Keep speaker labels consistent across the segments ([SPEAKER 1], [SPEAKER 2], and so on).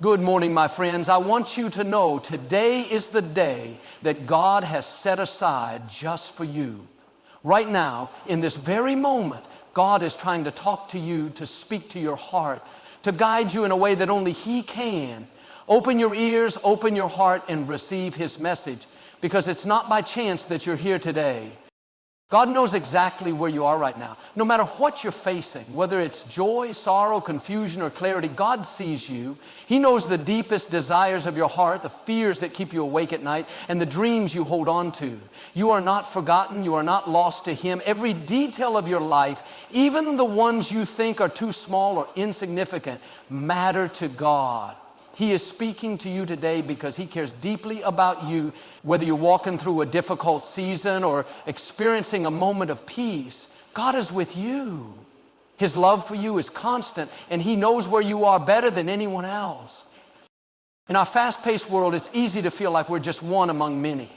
[SPEAKER 1] Good morning, my friends. I want you to know today is the day that God has set aside just for you. Right now, in this very moment, God is trying to talk to you, to speak to your heart, to guide you in a way that only He can. Open your ears, open your heart, and receive His message, because it's not by chance that you're here today. God knows exactly where you are right now. No matter what you're facing, whether it's joy, sorrow, confusion, or clarity, God sees you. He knows the deepest desires of your heart, the fears that keep you awake at night, and the dreams you hold on to. You are not forgotten. You are not lost to Him. Every detail of your life, even the ones you think are too small or insignificant, matter to God. He is speaking to you today because He cares deeply about you. Whether you're walking through a difficult season or experiencing a moment of peace, God is with you. His love for you is constant, and He knows where you are better than anyone else. In our fast-paced world, it's easy to feel like we're just one among many,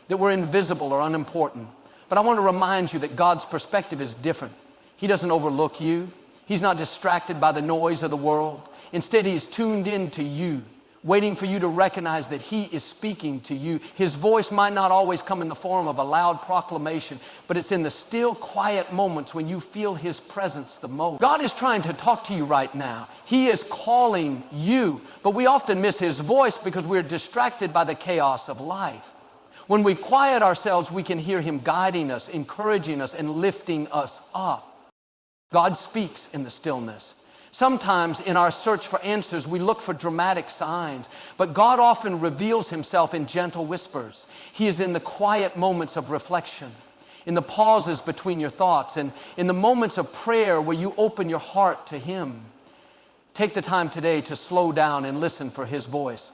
[SPEAKER 1] that we're invisible or unimportant. But I want to remind you that God's perspective is different. He doesn't overlook you. He's not distracted by the noise of the world. Instead, He is tuned in to you, waiting for you to recognize that He is speaking to you. His voice might not always come in the form of a loud proclamation, but it's in the still, quiet moments when you feel His presence the most. God is trying to talk to you right now. He is calling you, but we often miss His voice because we're distracted by the chaos of life. When we quiet ourselves, we can hear Him guiding us, encouraging us, and lifting us up. God speaks in the stillness. Sometimes in our search for answers, we look for dramatic signs, but God often reveals Himself in gentle whispers. He is in the quiet moments of reflection, in the pauses between your thoughts, and in the moments of prayer where you open your heart to Him. Take the time today to slow down and listen for His voice.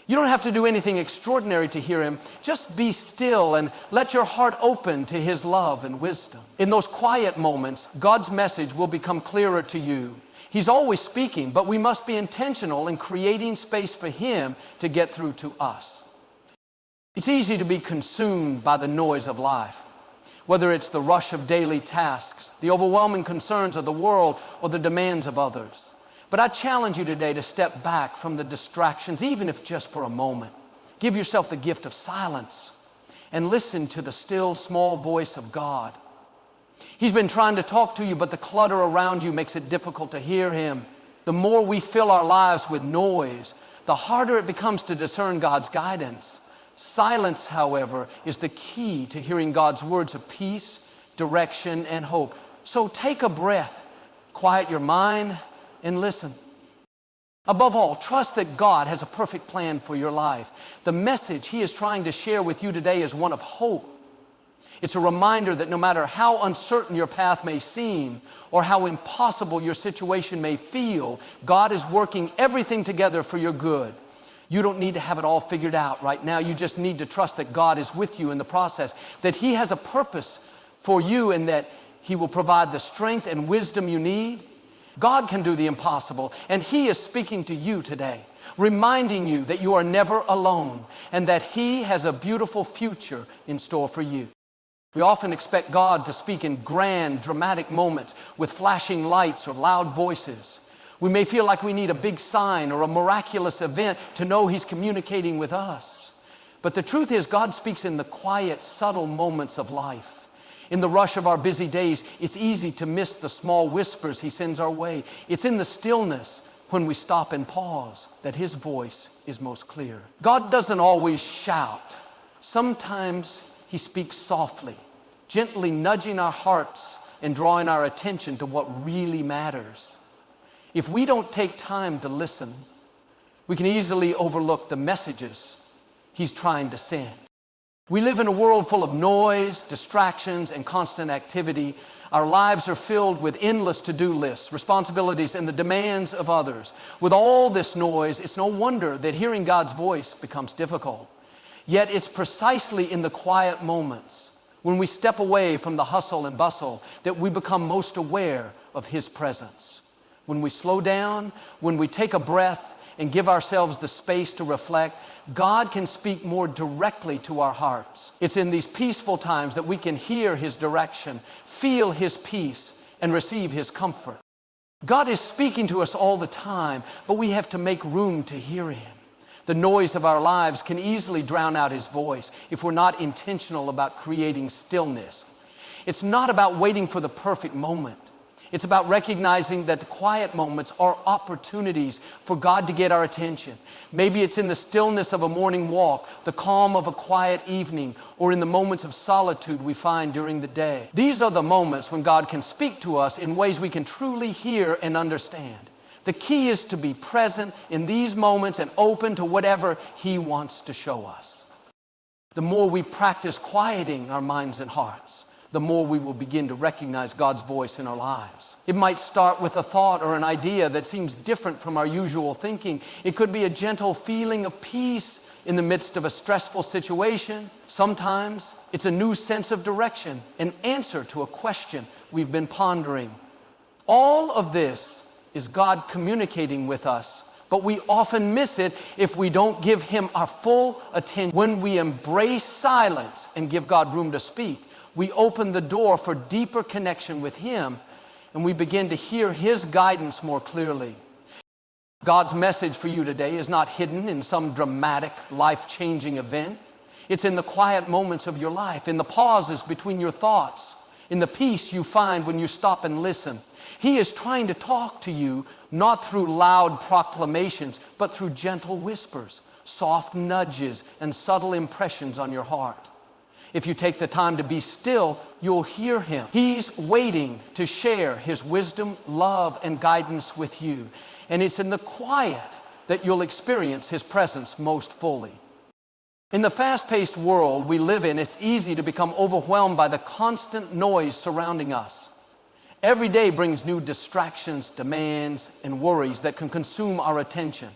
[SPEAKER 1] You don't have to do anything extraordinary to hear Him. Just be still and let your heart open to His love and wisdom. In those quiet moments, God's message will become clearer to you. He's always speaking, but we must be intentional in creating space for Him to get through to us. It's easy to be consumed by the noise of life, whether it's the rush of daily tasks, the overwhelming concerns of the world, or the demands of others. But I challenge you today to step back from the distractions, even if just for a moment. Give yourself the gift of silence and listen to the still, small voice of God. He's been trying to talk to you, but the clutter around you makes it difficult to hear Him. The more we fill our lives with noise, the harder it becomes to discern God's guidance. Silence, however, is the key to hearing God's words of peace, direction, and hope. So take a breath, quiet your mind, and listen. Above all, trust that God has a perfect plan for your life. The message He is trying to share with you today is one of hope. It's a reminder that no matter how uncertain your path may seem or how impossible your situation may feel, God is working everything together for your good. You don't need to have it all figured out right now. You just need to trust that God is with you in the process, that He has a purpose for you and that He will provide the strength and wisdom you need. God can do the impossible, and He is speaking to you today, reminding you that you are never alone and that He has a beautiful future in store for you. We often expect God to speak in grand, dramatic moments with flashing lights or loud voices. We may feel like we need a big sign or a miraculous event to know He's communicating with us. But the truth is, God speaks in the quiet, subtle moments of life. In the rush of our busy days, it's easy to miss the small whispers He sends our way. It's in the stillness, when we stop and pause, that His voice is most clear. God doesn't always shout. Sometimes He speaks softly, gently nudging our hearts and drawing our attention to what really matters. If we don't take time to listen, we can easily overlook the messages He's trying to send. We live in a world full of noise, distractions, and constant activity. Our lives are filled with endless to-do lists, responsibilities, and the demands of others. With all this noise, it's no wonder that hearing God's voice becomes difficult. Yet it's precisely in the quiet moments, when we step away from the hustle and bustle, that we become most aware of His presence. When we slow down, when we take a breath and give ourselves the space to reflect, God can speak more directly to our hearts. It's in these peaceful times that we can hear His direction, feel His peace, and receive His comfort. God is speaking to us all the time, but we have to make room to hear Him. The noise of our lives can easily drown out His voice if we're not intentional about creating stillness. It's not about waiting for the perfect moment. It's about recognizing that the quiet moments are opportunities for God to get our attention. Maybe it's in the stillness of a morning walk, the calm of a quiet evening, or in the moments of solitude we find during the day. These are the moments when God can speak to us in ways we can truly hear and understand. The key is to be present in these moments and open to whatever He wants to show us. The more we practice quieting our minds and hearts, the more we will begin to recognize God's voice in our lives. It might start with a thought or an idea that seems different from our usual thinking. It could be a gentle feeling of peace in the midst of a stressful situation. Sometimes it's a new sense of direction, an answer to a question we've been pondering. All of this is God communicating with us, but we often miss it if we don't give Him our full attention. When we embrace silence and give God room to speak, we open the door for deeper connection with Him, and we begin to hear His guidance more clearly. God's message for you today is not hidden in some dramatic, life-changing event. It's in the quiet moments of your life, in the pauses between your thoughts, in the peace you find when you stop and listen. He is trying to talk to you, not through loud proclamations, but through gentle whispers, soft nudges, and subtle impressions on your heart. If you take the time to be still, you'll hear Him. He's waiting to share His wisdom, love, and guidance with you. And it's in the quiet that you'll experience His presence most fully. In the fast-paced world we live in, it's easy to become overwhelmed by the constant noise surrounding us. Every day brings new distractions, demands, and worries that can consume our attention.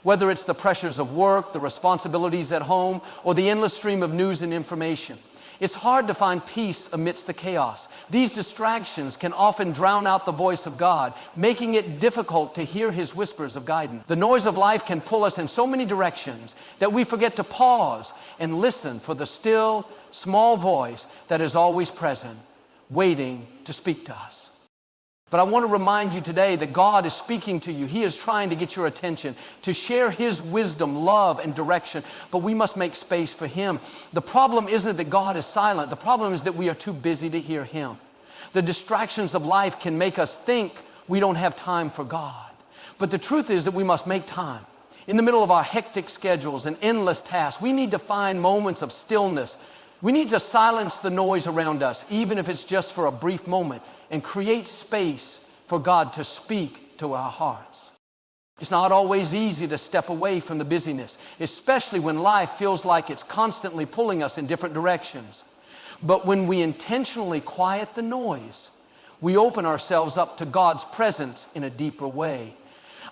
[SPEAKER 1] Whether it's the pressures of work, the responsibilities at home, or the endless stream of news and information, it's hard to find peace amidst the chaos. These distractions can often drown out the voice of God, making it difficult to hear His whispers of guidance. The noise of life can pull us in so many directions that we forget to pause and listen for the still, small voice that is always present, waiting to speak to us. But I want to remind you today that God is speaking to you. He is trying to get your attention, to share His wisdom, love, and direction, but we must make space for Him. The problem isn't that God is silent. The problem is that we are too busy to hear Him. The distractions of life can make us think we don't have time for God. But the truth is that we must make time. In the middle of our hectic schedules and endless tasks, we need to find moments of stillness. We need to silence the noise around us, even if it's just for a brief moment, and create space for God to speak to our hearts. It's not always easy to step away from the busyness, especially when life feels like it's constantly pulling us in different directions. But when we intentionally quiet the noise, we open ourselves up to God's presence in a deeper way.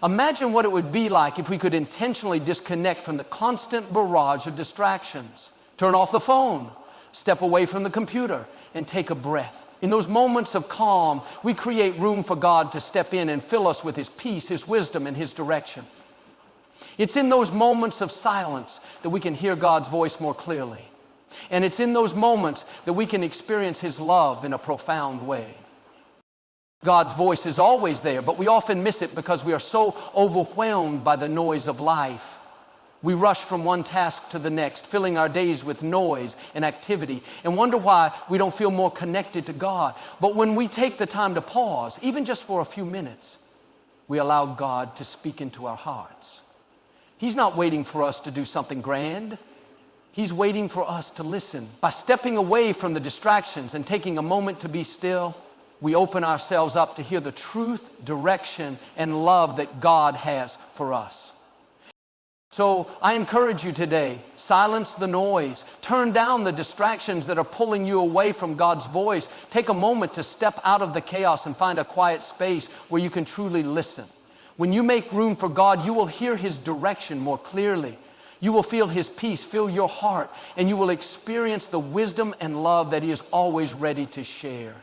[SPEAKER 1] Imagine what it would be like if we could intentionally disconnect from the constant barrage of distractions. Turn off the phone, step away from the computer, and take a breath. In those moments of calm, we create room for God to step in and fill us with His peace, His wisdom, and His direction. It's in those moments of silence that we can hear God's voice more clearly. And it's in those moments that we can experience His love in a profound way. God's voice is always there, but we often miss it because we are so overwhelmed by the noise of life. We rush from one task to the next, filling our days with noise and activity, and wonder why we don't feel more connected to God. But when we take the time to pause, even just for a few minutes, we allow God to speak into our hearts. He's not waiting for us to do something grand. He's waiting for us to listen. By stepping away from the distractions and taking a moment to be still, we open ourselves up to hear the truth, direction, and love that God has for us. So I encourage you today, silence the noise. Turn down the distractions that are pulling you away from God's voice. Take a moment to step out of the chaos and find a quiet space where you can truly listen. When you make room for God, you will hear His direction more clearly. You will feel His peace fill your heart, and you will experience the wisdom and love that He is always ready to share.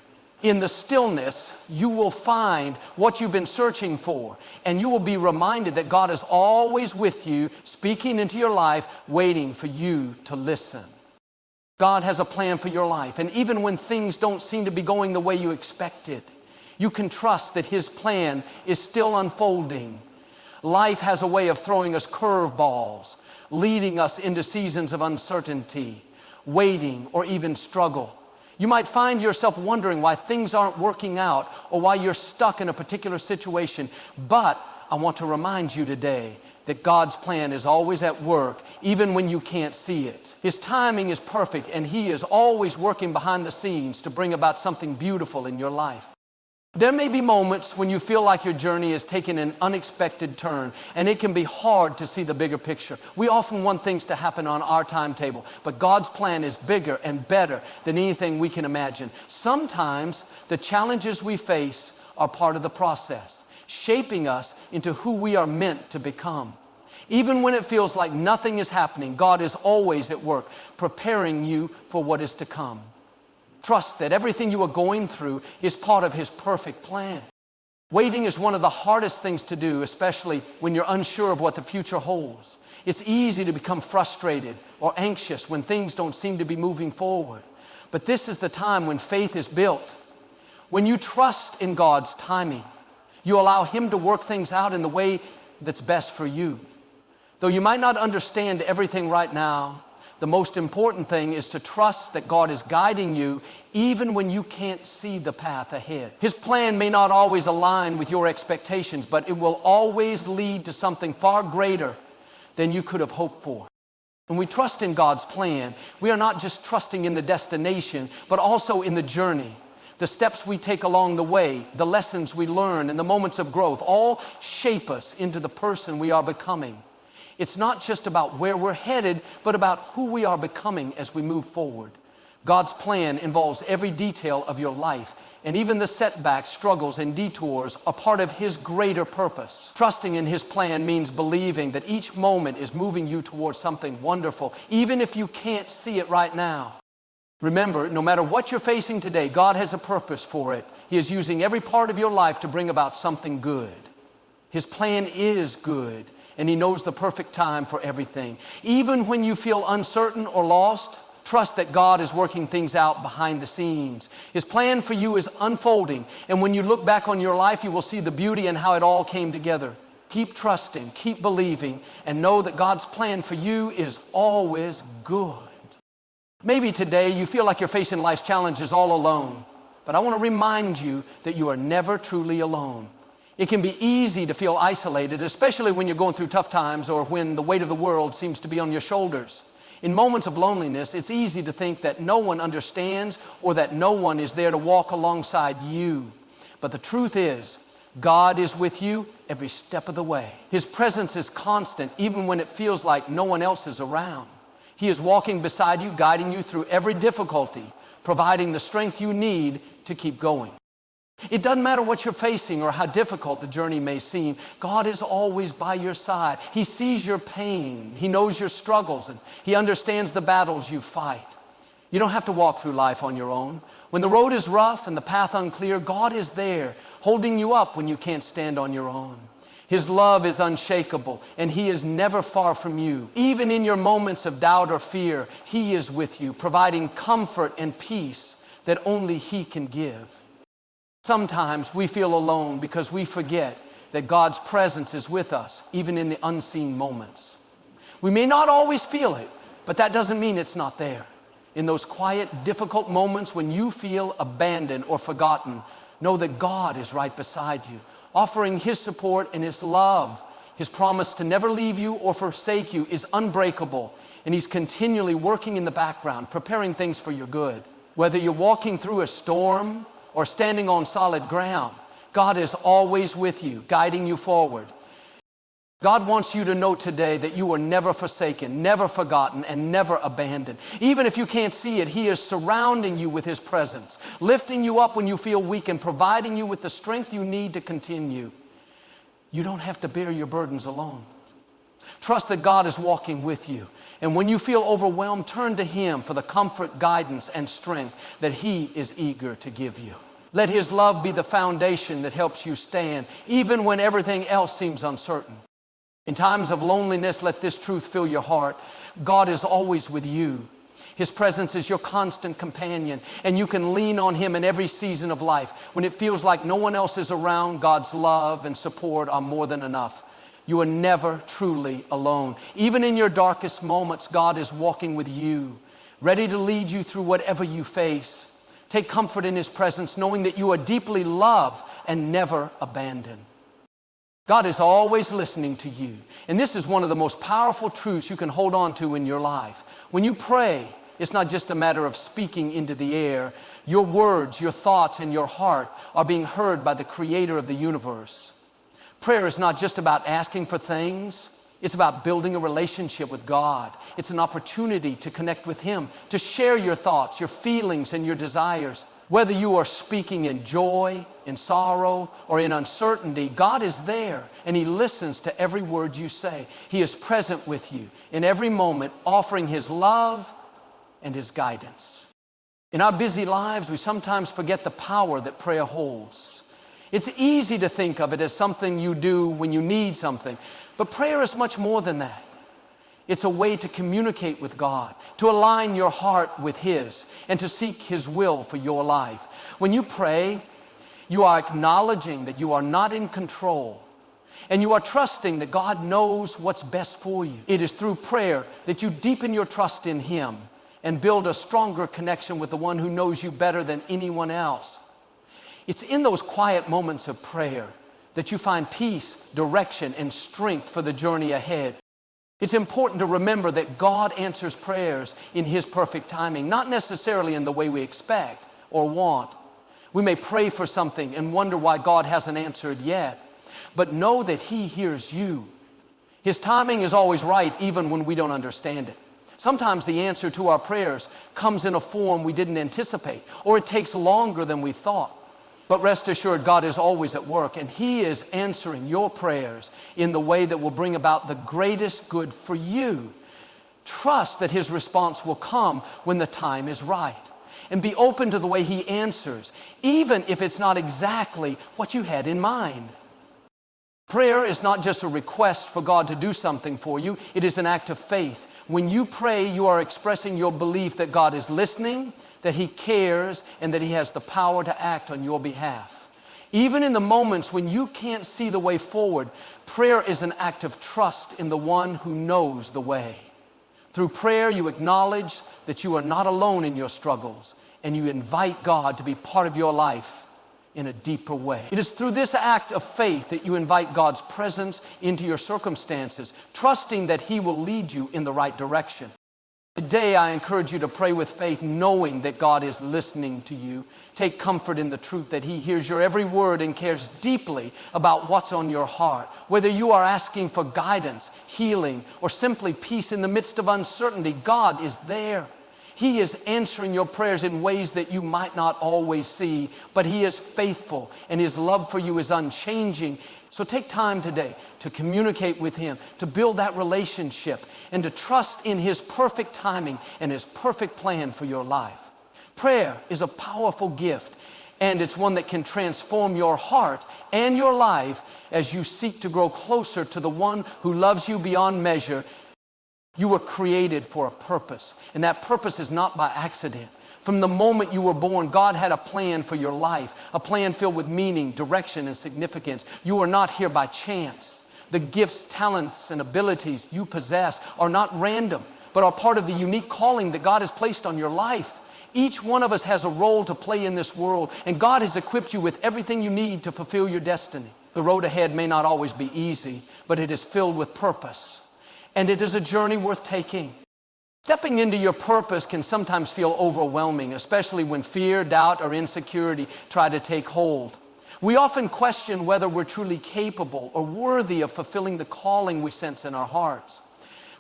[SPEAKER 1] In the stillness, you will find what you've been searching for, and you will be reminded that God is always with you, speaking into your life, waiting for you to listen. God has a plan for your life, and even when things don't seem to be going the way you expected, You can trust that His plan is still unfolding. Life has a way of throwing us curveballs, leading us into seasons of uncertainty, waiting, or even struggle. You might find yourself wondering why things aren't working out or why you're stuck in a particular situation. But I want to remind you today that God's plan is always at work, even when you can't see it. His timing is perfect, and He is always working behind the scenes to bring about something beautiful in your life. There may be moments when you feel like your journey is taking an unexpected turn, and it can be hard to see the bigger picture. We often want things to happen on our timetable, but God's plan is bigger and better than anything we can imagine. Sometimes the challenges we face are part of the process, shaping us into who we are meant to become. Even when it feels like nothing is happening, God is always at work, preparing you for what is to come. Trust that everything you are going through is part of His perfect plan. Waiting is one of the hardest things to do, especially when you're unsure of what the future holds. It's easy to become frustrated or anxious when things don't seem to be moving forward. But this is the time when faith is built. When you trust in God's timing, you allow Him to work things out in the way that's best for you. Though you might not understand everything right now, the most important thing is to trust that God is guiding you even when you can't see the path ahead. His plan may not always align with your expectations, but it will always lead to something far greater than you could have hoped for. When we trust in God's plan, we are not just trusting in the destination, but also in the journey. The steps we take along the way, the lessons we learn, and the moments of growth all shape us into the person we are becoming. It's not just about where we're headed, but about who we are becoming as we move forward. God's plan involves every detail of your life, and even the setbacks, struggles, and detours are part of His greater purpose. Trusting in His plan means believing that each moment is moving you towards something wonderful, even if you can't see it right now. Remember, no matter what you're facing today, God has a purpose for it. He is using every part of your life to bring about something good. His plan is good, and He knows the perfect time for everything. Even when you feel uncertain or lost, trust that God is working things out behind the scenes. His plan for you is unfolding, and when you look back on your life, you will see the beauty and how it all came together. Keep trusting, keep believing, and know that God's plan for you is always good. Maybe today you feel like you're facing life's challenges all alone, but I want to remind you that you are never truly alone. It can be easy to feel isolated, especially when you're going through tough times or when the weight of the world seems to be on your shoulders. In moments of loneliness, it's easy to think that no one understands or that no one is there to walk alongside you. But the truth is, God is with you every step of the way. His presence is constant, even when it feels like no one else is around. He is walking beside you, guiding you through every difficulty, providing the strength you need to keep going. It doesn't matter what you're facing or how difficult the journey may seem. God is always by your side. He sees your pain. He knows your struggles, and He understands the battles you fight. You don't have to walk through life on your own. When the road is rough and the path unclear, God is there, holding you up when you can't stand on your own. His love is unshakable, and He is never far from you. Even in your moments of doubt or fear, He is with you, providing comfort and peace that only He can give. Sometimes we feel alone because we forget that God's presence is with us, even in the unseen moments. We may not always feel it, but that doesn't mean it's not there. In those quiet, difficult moments when you feel abandoned or forgotten, know that God is right beside you, offering His support and His love. His promise to never leave you or forsake you is unbreakable, and He's continually working in the background, preparing things for your good. Whether you're walking through a storm or standing on solid ground, God is always with you, guiding you forward. God wants you to know today that you are never forsaken, never forgotten, and never abandoned. Even if you can't see it, He is surrounding you with His presence, lifting you up when you feel weak and providing you with the strength you need to continue. You don't have to bear your burdens alone. Trust that God is walking with you. And when you feel overwhelmed, turn to Him for the comfort, guidance, and strength that He is eager to give you. Let His love be the foundation that helps you stand, even when everything else seems uncertain. In times of loneliness, let this truth fill your heart. God is always with you. His presence is your constant companion, and you can lean on Him in every season of life. When it feels like no one else is around, God's love and support are more than enough. You are never truly alone. Even in your darkest moments, God is walking with you, ready to lead you through whatever you face. Take comfort in His presence, knowing that you are deeply loved and never abandoned. God is always listening to you. And this is one of the most powerful truths you can hold on to in your life. When you pray, it's not just a matter of speaking into the air. Your words, your thoughts, and your heart are being heard by the Creator of the universe. Prayer is not just about asking for things. It's about building a relationship with God. It's an opportunity to connect with Him, to share your thoughts, your feelings, and your desires. Whether you are speaking in joy, in sorrow, or in uncertainty, God is there, and He listens to every word you say. He is present with you in every moment, offering His love and His guidance. In our busy lives, we sometimes forget the power that prayer holds. It's easy to think of it as something you do when you need something, but prayer is much more than that. It's a way to communicate with God, to align your heart with His, and to seek His will for your life. When you pray, you are acknowledging that you are not in control, and you are trusting that God knows what's best for you. It is through prayer that you deepen your trust in Him and build a stronger connection with the one who knows you better than anyone else. It's in those quiet moments of prayer that you find peace, direction, and strength for the journey ahead. It's important to remember that God answers prayers in His perfect timing, not necessarily in the way we expect or want. We may pray for something and wonder why God hasn't answered yet, but know that He hears you. His timing is always right, even when we don't understand it. Sometimes the answer to our prayers comes in a form we didn't anticipate, or it takes longer than we thought. But rest assured, God is always at work, and He is answering your prayers in the way that will bring about the greatest good for you. Trust that His response will come when the time is right, and be open to the way He answers, even if it's not exactly what you had in mind. Prayer is not just a request for God to do something for you. It is an act of faith. When you pray, you are expressing your belief that God is listening, that He cares, and that He has the power to act on your behalf. Even in the moments when you can't see the way forward, prayer is an act of trust in the one who knows the way. Through prayer, you acknowledge that you are not alone in your struggles, and you invite God to be part of your life in a deeper way. It is through this act of faith that you invite God's presence into your circumstances, trusting that He will lead you in the right direction. Today, I encourage you to pray with faith, knowing that God is listening to you. Take comfort in the truth that He hears your every word and cares deeply about what's on your heart. Whether you are asking for guidance, healing, or simply peace in the midst of uncertainty, God is there. He is answering your prayers in ways that you might not always see, but He is faithful, and His love for you is unchanging. So take time today to communicate with Him, to build that relationship, and to trust in His perfect timing and His perfect plan for your life. Prayer is a powerful gift, and it's one that can transform your heart and your life as you seek to grow closer to the one who loves you beyond measure. You were created for a purpose, and that purpose is not by accident. From the moment you were born, God had a plan for your life, a plan filled with meaning, direction, and significance. You are not here by chance. The gifts, talents, and abilities you possess are not random, but are part of the unique calling that God has placed on your life. Each one of us has a role to play in this world, and God has equipped you with everything you need to fulfill your destiny. The road ahead may not always be easy, but it is filled with purpose, and it is a journey worth taking. Stepping into your purpose can sometimes feel overwhelming, especially when fear, doubt, or insecurity try to take hold. We often question whether we're truly capable or worthy of fulfilling the calling we sense in our hearts.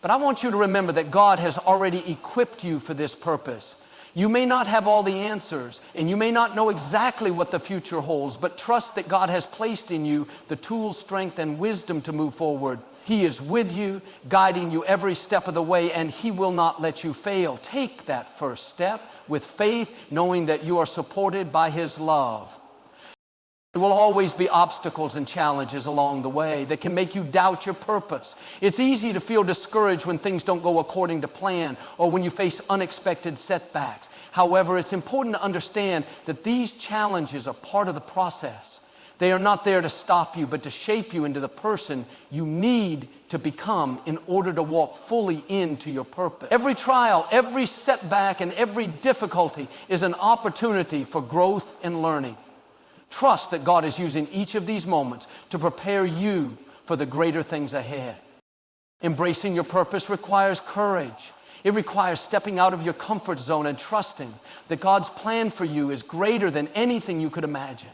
[SPEAKER 1] But I want you to remember that God has already equipped you for this purpose. You may not have all the answers, and you may not know exactly what the future holds, but trust that God has placed in you the tools, strength, and wisdom to move forward. He is with you, guiding you every step of the way, and He will not let you fail. Take that first step with faith, knowing that you are supported by His love. There will always be obstacles and challenges along the way that can make you doubt your purpose. It's easy to feel discouraged when things don't go according to plan or when you face unexpected setbacks. However, it's important to understand that these challenges are part of the process. They are not there to stop you, but to shape you into the person you need to become in order to walk fully into your purpose. Every trial, every setback, and every difficulty is an opportunity for growth and learning. Trust that God is using each of these moments to prepare you for the greater things ahead. Embracing your purpose requires courage. It requires stepping out of your comfort zone and trusting that God's plan for you is greater than anything you could imagine.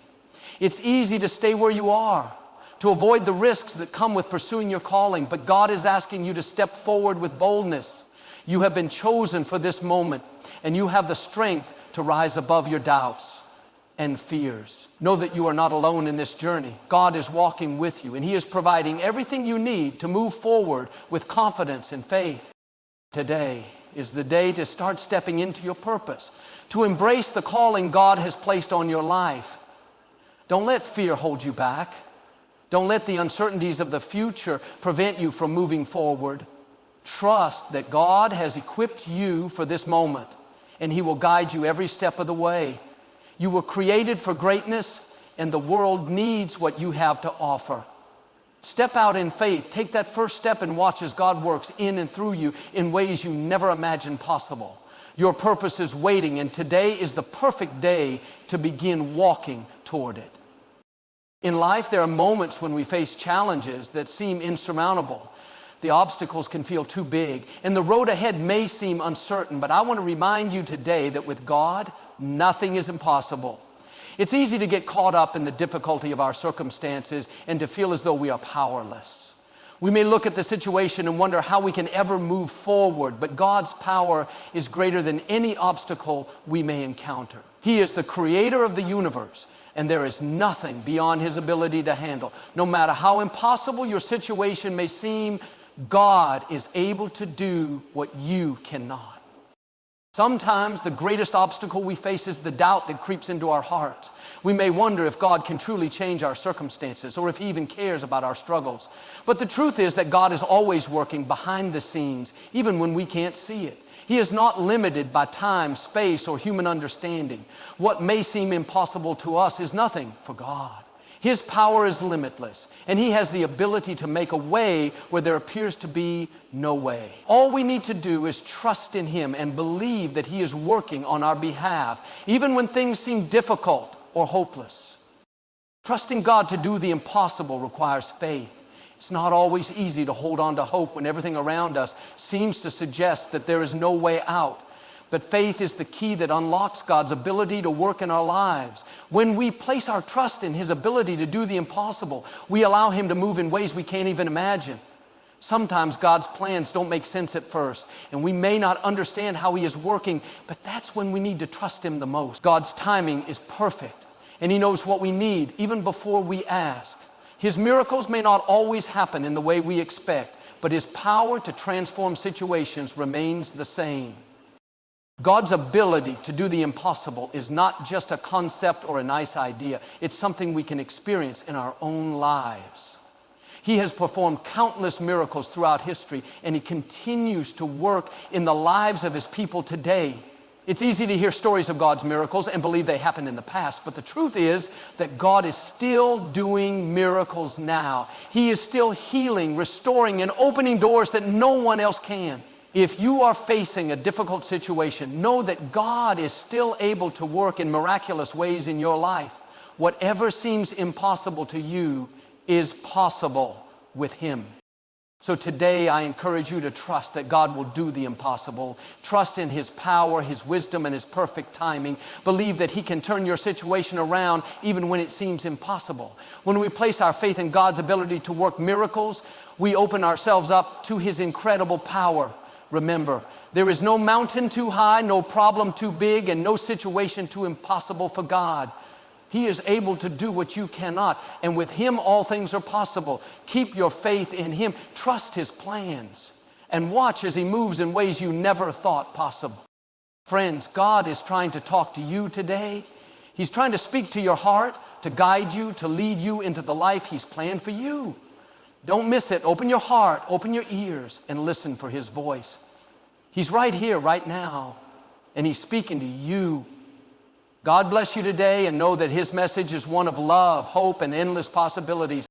[SPEAKER 1] It's easy to stay where you are, to avoid the risks that come with pursuing your calling, but God is asking you to step forward with boldness. You have been chosen for this moment, and you have the strength to rise above your doubts and fears. Know that you are not alone in this journey. God is walking with you, and He is providing everything you need to move forward with confidence and faith. Today is the day to start stepping into your purpose, to embrace the calling God has placed on your life. Don't let fear hold you back. Don't let the uncertainties of the future prevent you from moving forward. Trust that God has equipped you for this moment, and He will guide you every step of the way. You were created for greatness, and the world needs what you have to offer. Step out in faith. Take that first step and watch as God works in and through you in ways you never imagined possible. Your purpose is waiting, and today is the perfect day to begin walking toward it. In life, there are moments when we face challenges that seem insurmountable. The obstacles can feel too big, and the road ahead may seem uncertain, but I want to remind you today that with God, nothing is impossible. It's easy to get caught up in the difficulty of our circumstances and to feel as though we are powerless. We may look at the situation and wonder how we can ever move forward, but God's power is greater than any obstacle we may encounter. He is the creator of the universe, and there is nothing beyond His ability to handle. No matter how impossible your situation may seem, God is able to do what you cannot. Sometimes the greatest obstacle we face is the doubt that creeps into our hearts. We may wonder if God can truly change our circumstances or if He even cares about our struggles. But the truth is that God is always working behind the scenes, even when we can't see it. He is not limited by time, space, or human understanding. What may seem impossible to us is nothing for God. His power is limitless, and He has the ability to make a way where there appears to be no way. All we need to do is trust in Him and believe that He is working on our behalf, even when things seem difficult or hopeless. Trusting God to do the impossible requires faith. It's not always easy to hold on to hope when everything around us seems to suggest that there is no way out. But faith is the key that unlocks God's ability to work in our lives. When we place our trust in His ability to do the impossible, we allow Him to move in ways we can't even imagine. Sometimes God's plans don't make sense at first, and we may not understand how He is working, but that's when we need to trust Him the most. God's timing is perfect, and He knows what we need even before we ask. His miracles may not always happen in the way we expect, but His power to transform situations remains the same. God's ability to do the impossible is not just a concept or a nice idea. It's something we can experience in our own lives. He has performed countless miracles throughout history, and He continues to work in the lives of His people today. It's easy to hear stories of God's miracles and believe they happened in the past, but the truth is that God is still doing miracles now. He is still healing, restoring, and opening doors that no one else can. If you are facing a difficult situation, know that God is still able to work in miraculous ways in your life. Whatever seems impossible to you is possible with Him. So today I encourage you to trust that God will do the impossible. Trust in His power, His wisdom, and His perfect timing. Believe that He can turn your situation around even when it seems impossible. When we place our faith in God's ability to work miracles, we open ourselves up to His incredible power. Remember, there is no mountain too high, no problem too big, and no situation too impossible for God. He is able to do what you cannot, and with Him all things are possible. Keep your faith in Him. Trust His plans, and watch as He moves in ways you never thought possible. Friends, God is trying to talk to you today. He's trying to speak to your heart, to guide you, to lead you into the life He's planned for you. Don't miss it. Open your heart, open your ears, and listen for His voice. He's right here, right now, and He's speaking to you. God bless you today, and know that His message is one of love, hope, and endless possibilities.